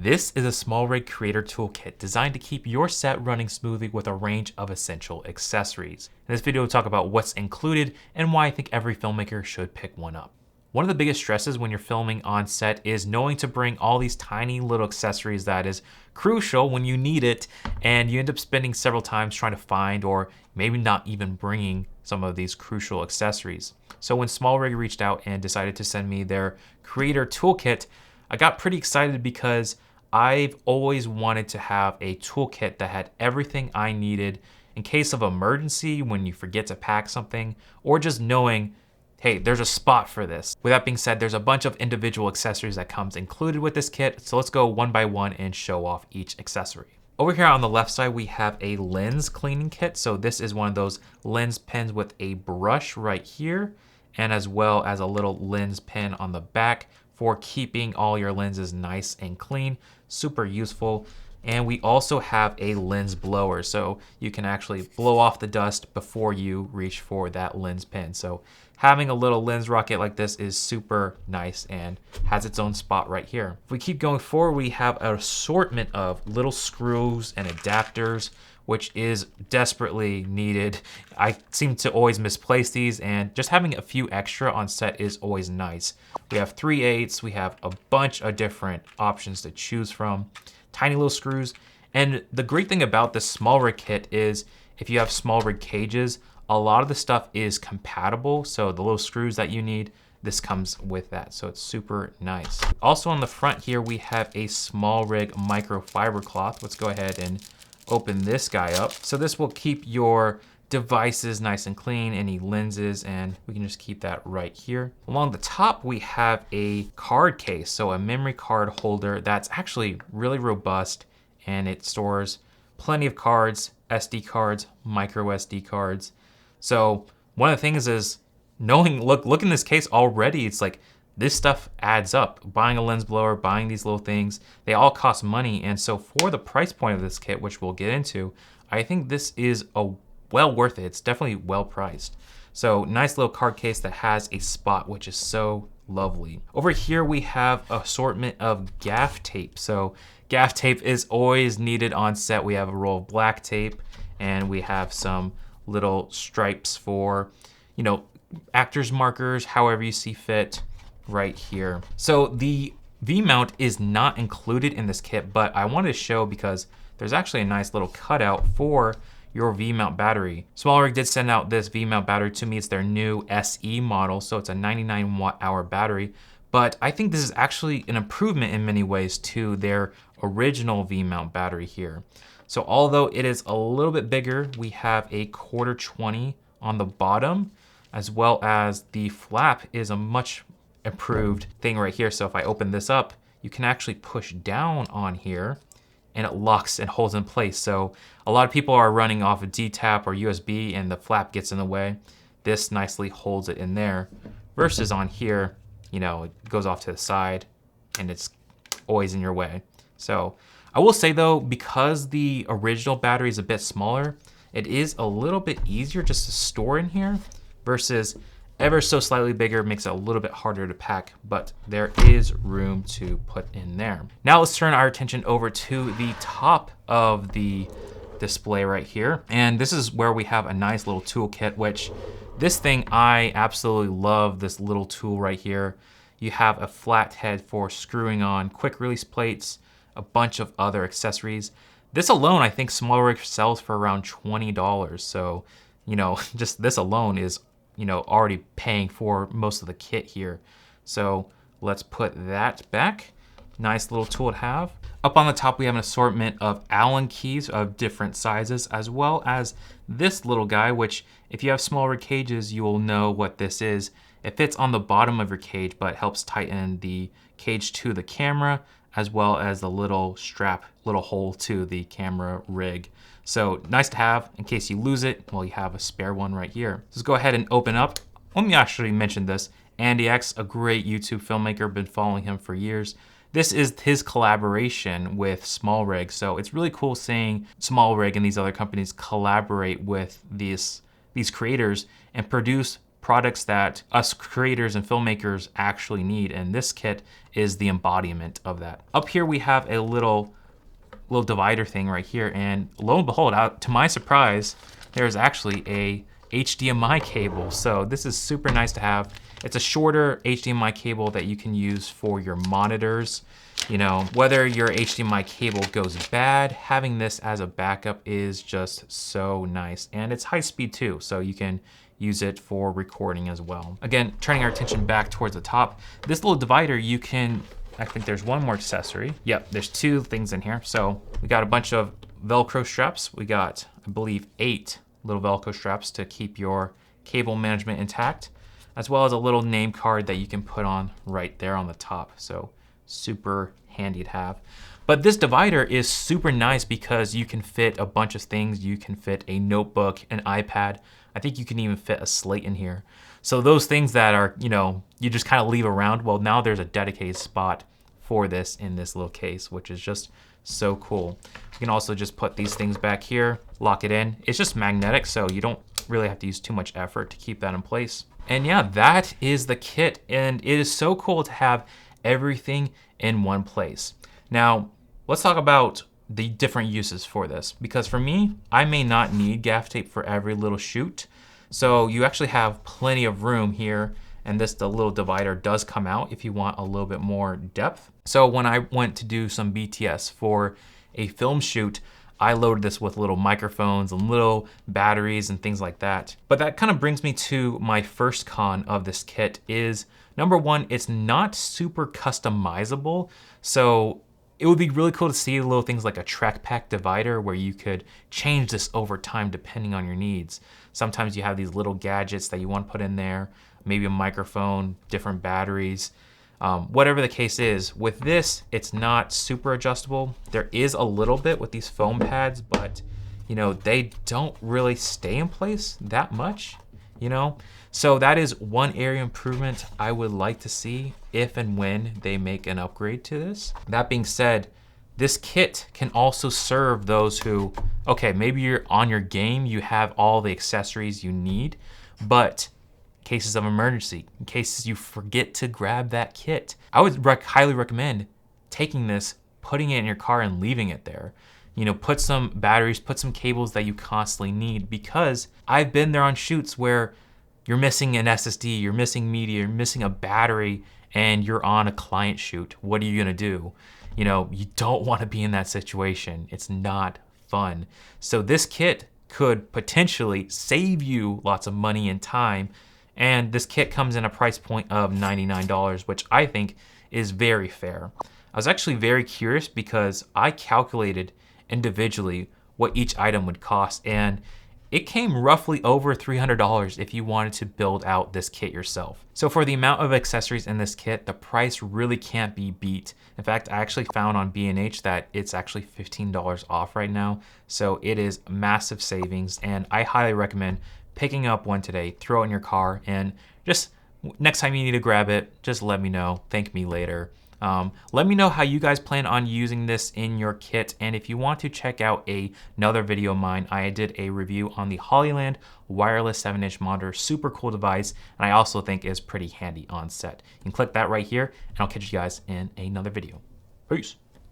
This is a SmallRig Creator Tool Kit designed to keep your set running smoothly with a range of essential accessories. In this video, we'll talk about what's included and why I think every filmmaker should pick one up. One of the biggest stresses when you're filming on set is knowing to bring all these tiny little accessories that is crucial when you need it, and you end up spending several times trying to find or maybe not even bringing some of these crucial accessories. So when SmallRig reached out and decided to send me their Creator Toolkit, I got pretty excited because I've always wanted to have a toolkit that had everything I needed in case of emergency when you forget to pack something, or just knowing, hey, there's a spot for this. With that being said, there's a bunch of individual accessories that comes included with this kit, so let's go one by one and show off each accessory. Over here on the left side, we have a lens cleaning kit. So this is one of those lens pens with a brush right here, and as well as a little lens pen on the back for keeping all your lenses nice and clean. Super useful. And we also have a lens blower, so you can actually blow off the dust before you reach for that lens pen. So having a little lens rocket like this is super nice and has its own spot right here. If we keep going forward, we have an assortment of little screws and adapters, which is desperately needed. I seem to always misplace these, and just having a few extra on set is always nice. We have 3/8, we have a bunch of different options to choose from. Tiny little screws. And the great thing about this SmallRig kit is if you have SmallRig cages, a lot of the stuff is compatible. So the little screws that you need, this comes with that. So it's super nice. Also on the front here, we have a SmallRig microfiber cloth. Let's go ahead and open this guy up. So this will keep your devices nice and clean, any lenses, and we can just keep that right here. Along the top, we have a card case, so a memory card holder that's actually really robust, and it stores plenty of cards, SD cards, micro SD cards. So one of the things is knowing, look in this case already, it's like this stuff adds up. Buying a lens blower, buying these little things, they all cost money. And so for the price point of this kit, which we'll get into, I think this is well worth it. It's definitely well priced. So nice little card case that has a spot, which is so lovely. Over here, we have an assortment of gaff tape. So gaff tape is always needed on set. We have a roll of black tape, and we have some little stripes for, you know, actors markers, however you see fit right here. So the V-mount is not included in this kit, but I wanted to show because there's actually a nice little cutout for your V-mount battery. SmallRig did send out this V-mount battery to me. It's their new SE model, so it's a 99 watt-hour battery. But I think this is actually an improvement in many ways to their original V-mount battery here. So although it is a little bit bigger, we have a 1/4-20 on the bottom, as well as the flap is a much improved thing right here. So if I open this up, you can actually push down on here, and it locks and holds in place. So a lot of people are running off a D-tap or USB and the flap gets in the way. This nicely holds it in there, versus on here, you know, it goes off to the side and it's always in your way. So I will say though, because the original battery is a bit smaller, it is a little bit easier just to store in here, versus ever so slightly bigger makes it a little bit harder to pack, but there is room to put in there. Now let's turn our attention over to the top of the display right here. And this is where we have a nice little toolkit, which this thing, I absolutely love this little tool right here. You have a flat head for screwing on quick release plates, a bunch of other accessories. This alone, I think SmallRig sells for around $20. So, you know, just this alone is, you know, already paying for most of the kit here. So let's put that back. Nice little tool to have. Up on the top, we have an assortment of Allen keys of different sizes, as well as this little guy, which if you have SmallRig cages, you will know what this is. It fits on the bottom of your cage, but helps tighten the cage to the camera, as well as the little strap, little hole to the camera rig. So nice to have in case you lose it. Well, you have a spare one right here. Let's go ahead and open up. Let me actually mention this. Andy X, a great YouTube filmmaker, been following him for years. This is his collaboration with SmallRig. So it's really cool seeing SmallRig and these other companies collaborate with these creators and produce products that us creators and filmmakers actually need, and this kit is the embodiment of that. Up here we have a little divider thing right here, and lo and behold, to my surprise, there's actually a HDMI cable. So this is super nice to have. It's a shorter HDMI cable that you can use for your monitors. You know, whether your HDMI cable goes bad, having this as a backup is just so nice. And it's high speed too, so you can use it for recording as well. Again, turning our attention back towards the top, this little divider, you can, I think there's one more accessory. Yep, there's two things in here. So we got a bunch of Velcro straps. We got, I believe, 8 little Velcro straps to keep your cable management intact, as well as a little name card that you can put on right there on the top. So super handy to have. But this divider is super nice because you can fit a bunch of things. You can fit a notebook, an iPad. I think you can even fit a slate in here. So those things that are, you know, you just kind of leave around, well, now there's a dedicated spot for this in this little case, which is just so cool. You can also just put these things back here, lock it in. It's just magnetic, so you don't really have to use too much effort to keep that in place. And yeah, that is the kit, and it is so cool to have everything in one place. Now, let's talk about the different uses for this, because for me, I may not need gaff tape for every little shoot. So you actually have plenty of room here, and the little divider does come out if you want a little bit more depth. So when I went to do some BTS for a film shoot, I loaded this with little microphones and little batteries and things like that. But that kind of brings me to my first con of this kit is, number one, it's not super customizable. So it would be really cool to see little things like a track pack divider where you could change this over time depending on your needs. Sometimes you have these little gadgets that you want to put in there, maybe a microphone, different batteries. Whatever the case is, with this, it's not super adjustable. There is a little bit with these foam pads, but you know, they don't really stay in place that much, you know? So that is one area improvement I would like to see if and when they make an upgrade to this. That being said, this kit can also serve those who, okay, maybe you're on your game, you have all the accessories you need, but cases of emergency, in cases you forget to grab that kit, I would highly recommend taking this, putting it in your car and leaving it there. You know, put some batteries, put some cables that you constantly need, because I've been there on shoots where you're missing an SSD, you're missing media, you're missing a battery, and you're on a client shoot. What are you gonna do? You know, you don't wanna be in that situation. It's not fun. So this kit could potentially save you lots of money and time. And this kit comes in a price point of $99, which I think is very fair. I was actually very curious because I calculated individually what each item would cost, and it came roughly over $300 if you wanted to build out this kit yourself. So for the amount of accessories in this kit, the price really can't be beat. In fact, I actually found on B&H that it's actually $15 off right now. So it is massive savings, and I highly recommend picking up one today, throw it in your car, and just next time you need to grab it, just let me know, thank me later. Let me know how you guys plan on using this in your kit, and if you want to check out another video of mine, I did a review on the Hollyland wireless 7-inch monitor, super cool device, and I also think is pretty handy on set. You can click that right here, and I'll catch you guys in another video. Peace.